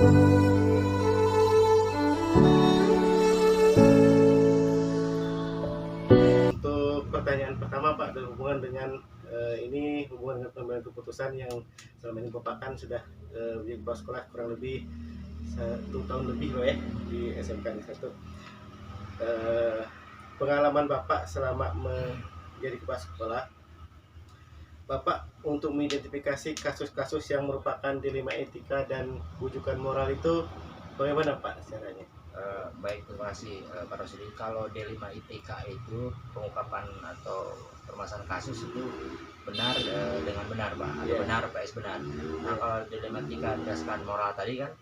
Untuk pertanyaan pertama Pak, berhubungan dengan ini hubungan dengan pengambilan keputusan yang selama ini Bapak kan sudah di kepala sekolah kurang lebih 1 tahun lebih loh ya di SMK ini satu. Pengalaman Bapak selama menjadi kepala sekolah, Bapak untuk mengidentifikasi kasus-kasus yang merupakan dilema etika dan rujukan moral itu bagaimana Pak caranya? Baik, terima kasih Pak Rosidi. Kalau D5 ITK itu pengungkapan atau permasalahan kasus itu benar dengan benar Pak, atau benar PS benar. Nah, kalau D5 ITK berdasarkan moral tadi kan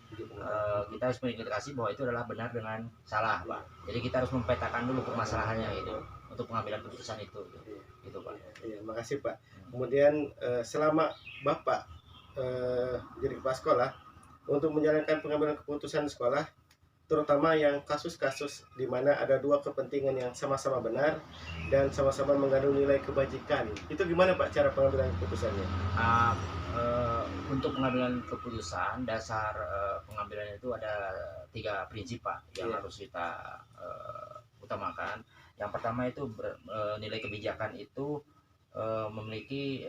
kita harus mengidentifikasi bahwa itu adalah benar dengan salah Pak. Jadi kita harus mempetakan dulu permasalahannya itu untuk pengambilan keputusan itu gitu Pak. Iya, makasih Pak. Kemudian selama Bapak jadi kepala sekolah untuk menjalankan pengambilan keputusan di sekolah, terutama yang kasus-kasus di mana ada dua kepentingan yang sama-sama benar dan sama-sama mengandung nilai kebajikan, itu gimana Pak cara pengambilan keputusannya? Untuk pengambilan keputusan, dasar pengambilan itu ada 3 prinsip Pak yang harus kita utamakan. Yang pertama itu nilai kebijakan itu memiliki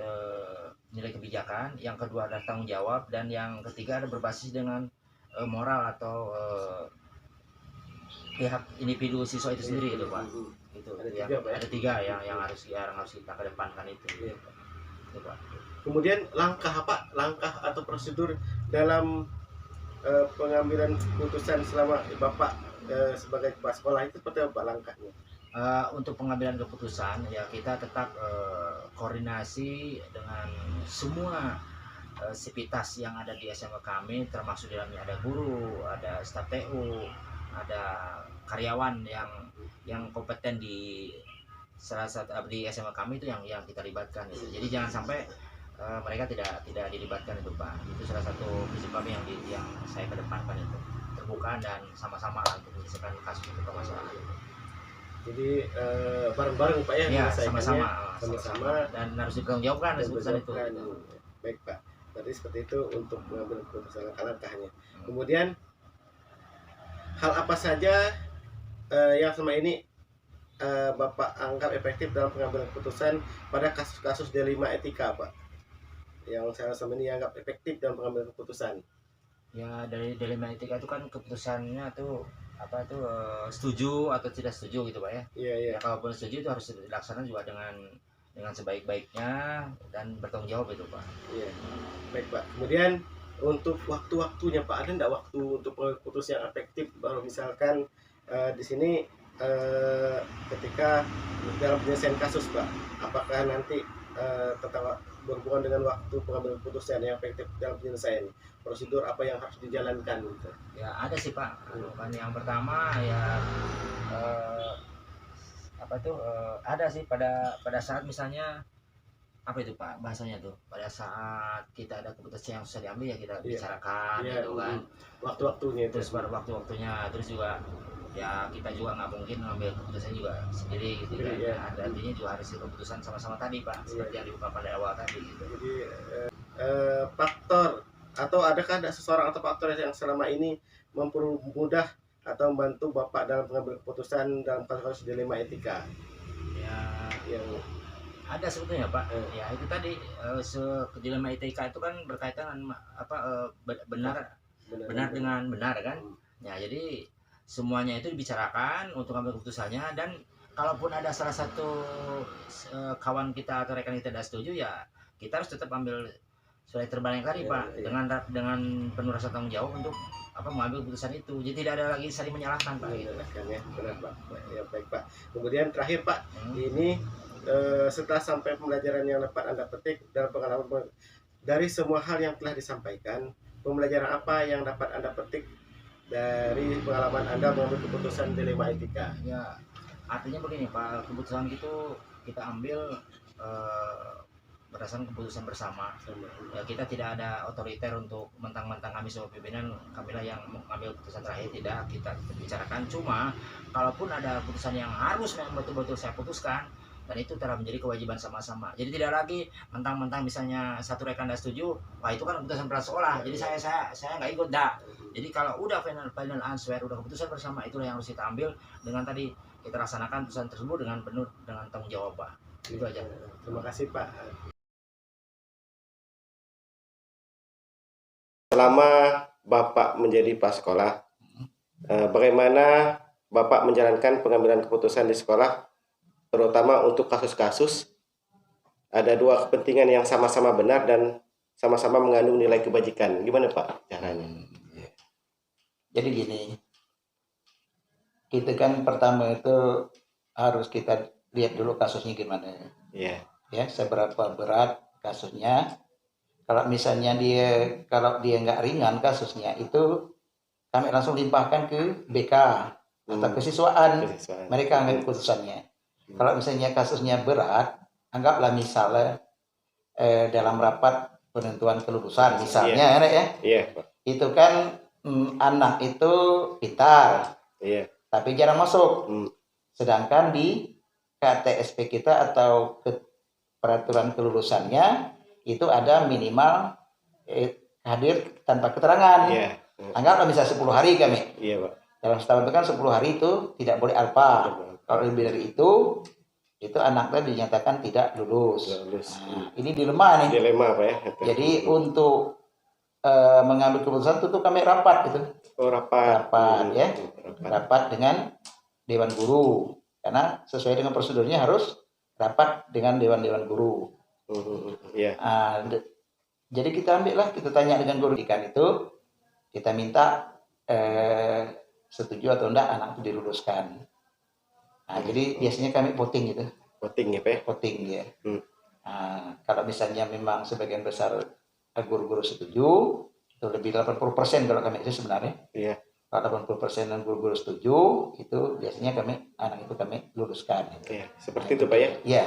nilai kebijakan, yang kedua adalah tanggung jawab, dan yang ketiga ada berbasis dengan moral atau pihak individu siswa itu sendiri itu Pak. Itu ada tiga yang harus kita kedepankan itu. Itu Pak. Kemudian langkah atau prosedur dalam pengambilan keputusan selama Bapak sebagai kepala sekolah itu seperti apa langkahnya? Untuk pengambilan keputusan ya kita tetap koordinasi dengan semua sivitas yang ada di SMA kami, termasuk di dalamnya ada guru, ada staf TU, ada karyawan yang kompeten di salah satu di SMA kami itu yang kita libatkan itu. Jadi jangan sampai mereka tidak dilibatkan itu Pak. Itu salah satu prinsip kami yang saya kedepankan itu, terbuka dan sama-sama lah untuk menyelesaikan kasus itu permasalahan itu. Jadi bareng-bareng Pak ya, sama-sama dan harus dipertanggungjawabkan keputusan itu. Baik Pak, berarti seperti itu untuk mengambil keputusan langkah-langkahnya. Kemudian hal apa saja yang selama ini Bapak anggap efektif dalam pengambilan keputusan pada kasus-kasus D5 etika Pak, yang saya selama ini anggap efektif dalam pengambilan keputusan? Ya, dari D5 etika itu kan keputusannya tuh setuju atau tidak setuju gitu Pak ya. Iya. Ya, kalaupun setuju itu harus dilaksanakan juga dengan sebaik-baiknya dan bertanggung jawab itu Pak. Iya. Baik Pak. Kemudian untuk waktu-waktunya Pak, ada nggak waktu untuk keputusan yang efektif? Kalau misalkan di sini ketika dalam penyelesaian kasus Pak, apakah nanti tentang berhubungan dengan waktu pengambilan keputusan yang efektif dalam penyelesaian, prosedur apa yang harus dijalankan gitu? Ya ada sih Pak. Kan yang pertama ya ada sih pada saat misalnya apa itu Pak bahasanya tuh, pada saat kita ada keputusan yang susah diambil ya kita bicarakan gitu kan, waktu-waktunya itu. Terus pada waktu-waktunya, terus juga ya kita juga nggak mungkin ngambil keputusan juga sendiri gitu kan. Ada artinya juga harus keputusan sama-sama tadi Pak, seperti yang dibuka pada awal tadi gitu. Jadi faktor atau adakah ada seseorang atau faktor yang selama ini mempermudah atau membantu Bapak dalam mengambil keputusan dalam kasus-kasus dilema etika? Ya, yang ada sebetulnya Pak. Ya itu tadi dilema etika itu kan berkaitan dengan benar dengan benar kan. Ya jadi semuanya itu dibicarakan untuk ambil keputusannya, dan kalaupun ada salah satu kawan kita atau rekan kita tidak setuju ya kita harus tetap ambil surat terbanyak tadi Pak, dengan penuh rasa tanggung jawab untuk mengambil keputusan itu. Jadi tidak ada lagi saling menyalahkan Pak. Gitu. Ya, benar Pak. Ya, baik Pak. Kemudian terakhir Pak, ini setelah sampai pembelajaran yang dapat Anda petik dalam pengalaman dari semua hal yang telah disampaikan, pembelajaran apa yang dapat Anda petik dari pengalaman Anda mengambil keputusan dilema etika? Ya, artinya begini Pak, keputusan itu kita ambil berdasarkan keputusan bersama. Ya, kita tidak ada otoriter untuk mentang-mentang kami sebagai pimpinan kamilah yang mengambil keputusan terakhir, tidak, kita bicarakan. Cuma kalaupun ada keputusan yang harus memang betul-betul saya putuskan, dan itu telah menjadi kewajiban sama-sama. Jadi tidak lagi mentang-mentang misalnya satu rekan tidak setuju, wah itu kan keputusan kepala sekolah, jadi saya nggak ikut dah. Jadi kalau udah final answer, udah keputusan bersama, itulah yang harus kita ambil dengan tadi kita laksanakan keputusan tersebut dengan penuh dengan tanggung jawab, Pak. Itu aja. Terima kasih Pak. Selama Bapak menjadi kepala sekolah, bagaimana Bapak menjalankan pengambilan keputusan di sekolah, terutama untuk kasus-kasus ada dua kepentingan yang sama-sama benar dan sama-sama mengandung nilai kebajikan. Gimana Pak caranya? Jadi gini, kita kan pertama itu harus kita lihat dulu kasusnya gimana. Iya. Ya, seberapa berat kasusnya. Kalau misalnya kalau dia nggak ringan kasusnya, itu kami langsung limpahkan ke BK atau kesiswaan. Mereka ambil keputusannya. Kalau misalnya kasusnya berat, anggaplah misalnya dalam rapat penentuan kelulusan misalnya, ya. Iya, Pak. Itu kan anak itu pintar, Iya. tapi jarang masuk. Sedangkan di KTSP kita atau peraturan kelulusannya itu ada minimal hadir tanpa keterangan. Iya. Anggaplah misalnya 10 hari kami. Iya, Pak. Dalam setahun itu kan 10 hari itu tidak boleh alfa. Kalau lebih dari itu anaknya dinyatakan tidak lulus. Nah, ini dilema nih. Dilema Pak ya. Jadi untuk mengambil keputusan itu kami rapat gitu. Oh, rapat. Ya. Rapat dengan Dewan Guru. Karena sesuai dengan prosedurnya harus rapat dengan Dewan Guru. Iya. Jadi kita tanya dengan guru ikan itu, kita minta setuju atau enggak anak itu diluluskan. Jadi biasanya kami voting gitu. Voting ya Pak ya? Voting ya. Kalau misalnya memang sebagian besar guru-guru setuju, itu lebih 80% kalau kami itu sebenarnya. Iya. Kalau 80% dan guru-guru setuju, itu biasanya anak itu kami luluskan. Iya, seperti itu Pak ya? Iya.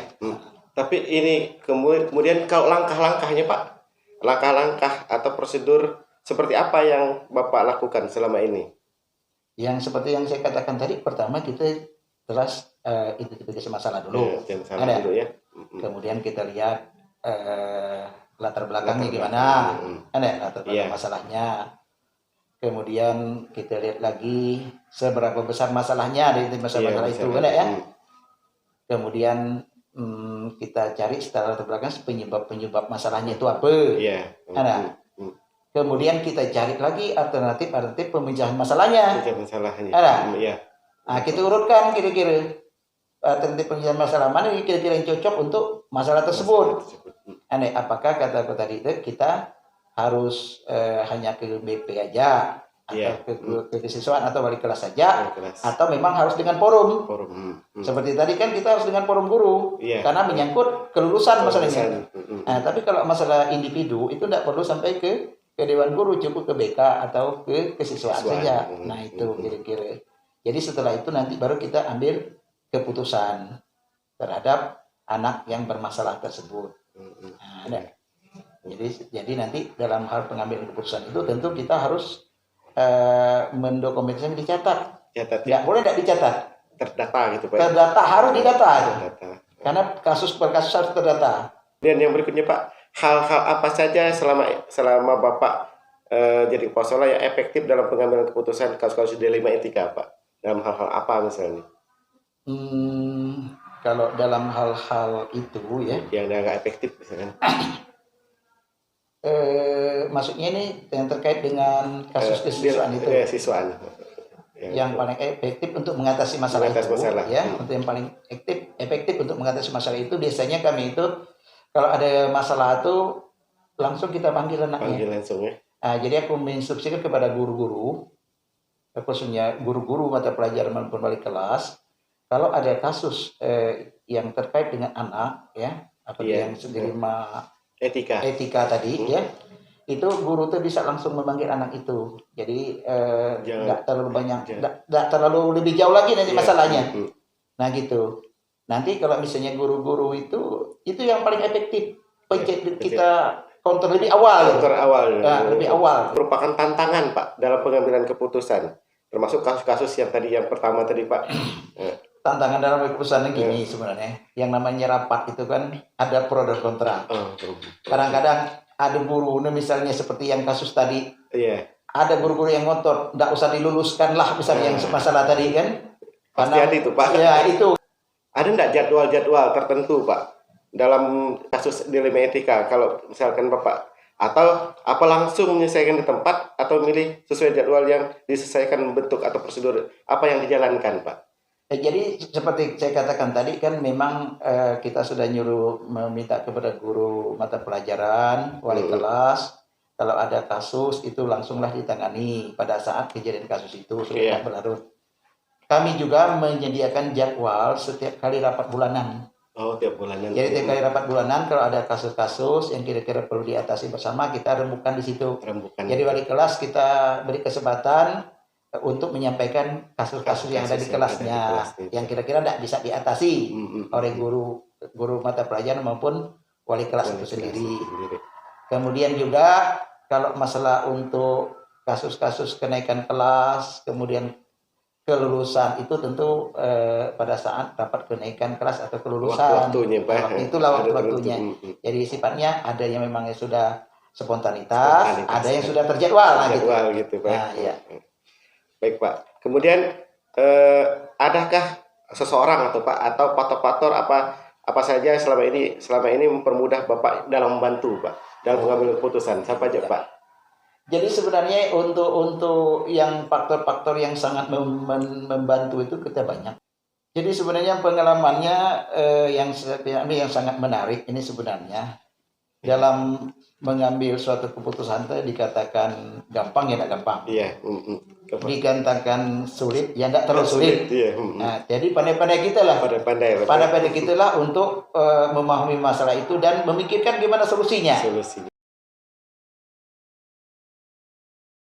Tapi ini kemudian kalau langkah-langkahnya Pak, langkah-langkah atau prosedur seperti apa yang Bapak lakukan selama ini? Yang seperti yang saya katakan tadi, pertama kita jelas identifikasi masalah dulu. Dulu ya. Kemudian kita lihat latar belakangnya gimana, latar belakang masalahnya. Kemudian kita lihat lagi seberapa besar masalahnya dari masalah itu, ya. Kemudian kita cari setelah latar belakang penyebab masalahnya itu apa. Kemudian kita cari lagi alternatif pemecahan masalahnya. Kita urutkan kira-kira alternatif pemecahan masalah mana kira-kira yang cocok untuk masalah tersebut. Apakah kata aku tadi itu kita harus hanya ke BP aja, atau ke kesiswaan atau wali kelas saja, atau memang harus dengan forum. Seperti tadi kan kita harus dengan forum guru, karena menyangkut kelulusan masalahnya. Tapi kalau masalah individu itu tidak perlu sampai ke Dewan Guru, cukup ke BK atau ke kesiswaan saja. Nah itu kira-kira. Jadi setelah itu nanti baru kita ambil keputusan terhadap anak yang bermasalah tersebut. Jadi nanti dalam hal pengambilan keputusan itu tentu kita harus mendokumentasikan, dicatat. Nggak boleh tidak dicatat. Terdata gitu Pak. Terdata, harus didata. Karena kasus per kasus harus terdata. Dan yang berikutnya Pak, hal-hal apa saja selama Bapak jadi kepala sekolah yang efektif dalam pengambilan keputusan kasus-kasus dilema etika Pak? Dalam hal-hal apa misalnya? Kalau dalam hal-hal itu ya, yang nggak efektif misalnya. Maksudnya ini yang terkait dengan kasus kesiswaan itu. Siswaan. Yang paling efektif untuk mengatasi masalah itu. Ya, untuk yang paling efektif untuk mengatasi masalah itu biasanya kami itu kalau ada masalah itu langsung kita panggil anaknya. Panggil langsung ya. Jadi aku menginstruksikan kepada guru-guru, khususnya guru-guru mata pelajaran maupun wali kelas, kalau ada kasus yang terkait dengan anak, ya, yang menerima etika tadi, ya, itu guru tuh bisa langsung memanggil anak itu. Jadi nggak terlalu banyak, nggak terlalu lebih jauh lagi nanti masalahnya. Nah gitu. Nanti kalau misalnya guru-guru itu yang paling efektif. Kita counter lebih awal. Lebih awal. Merupakan tantangan Pak dalam pengambilan keputusan. Termasuk kasus-kasus yang pertama tadi Pak. tantangan dalam keputusan gini sebenarnya. Yang namanya rapat itu kan ada pro dan kontra. Kadang-kadang ada guru, misalnya seperti yang kasus tadi. Iya. Ada guru-guru yang ngotot, tidak usah diluluskan lah misalnya yang masalah tadi kan. Pasti ada itu, Pak. Ya itu. Ada enggak jadwal-jadwal tertentu, Pak, dalam kasus dilema etika? Kalau misalkan Bapak atau apa langsung menyelesaikan di tempat atau milih sesuai jadwal yang disesuaikan bentuk atau prosedur apa yang dijalankan, Pak? Jadi seperti saya katakan tadi kan memang kita sudah nyuruh meminta kepada guru mata pelajaran, wali kelas, kalau ada kasus itu langsunglah ditangani pada saat kejadian kasus itu sudah berlarut. Kami juga menyediakan jadwal setiap kali rapat bulanan. Oh, tiap bulanan. Jadi tiap kali rapat bulanan kalau ada kasus-kasus yang kira-kira perlu diatasi bersama kita rembukan di situ. Jadi wali kelas kita beri kesempatan untuk menyampaikan kasus-kasus yang ada di kelasnya, yang kira-kira tidak bisa diatasi oleh guru mata pelajaran maupun wali kelas itu sendiri. Kemudian juga kalau masalah untuk kasus-kasus kenaikan kelas, kemudian kelulusan itu tentu pada saat dapat kenaikan kelas atau kelulusan itulah waktu-waktunya. Jadi sifatnya ada yang memang sudah spontanitas, ada yang sudah terjadwal gitu, Pak. Nah, ya. Baik, Pak. Kemudian adakah seseorang atau pator apa saja selama ini mempermudah Bapak dalam membantu, Pak, dalam mengambil keputusan? Siapa aja, Pak? Jadi sebenarnya untuk yang faktor-faktor yang sangat membantu itu kita banyak. Jadi sebenarnya pengalamannya yang sangat menarik ini sebenarnya dalam mengambil suatu keputusan itu dikatakan gampang ya tidak gampang. Iya. Dikatakan sulit ya tidak terlalu sulit. Iya. Nah, jadi pandai-pandai kita lah. Pandai-pandai kita lah untuk memahami masalah itu dan memikirkan gimana solusinya.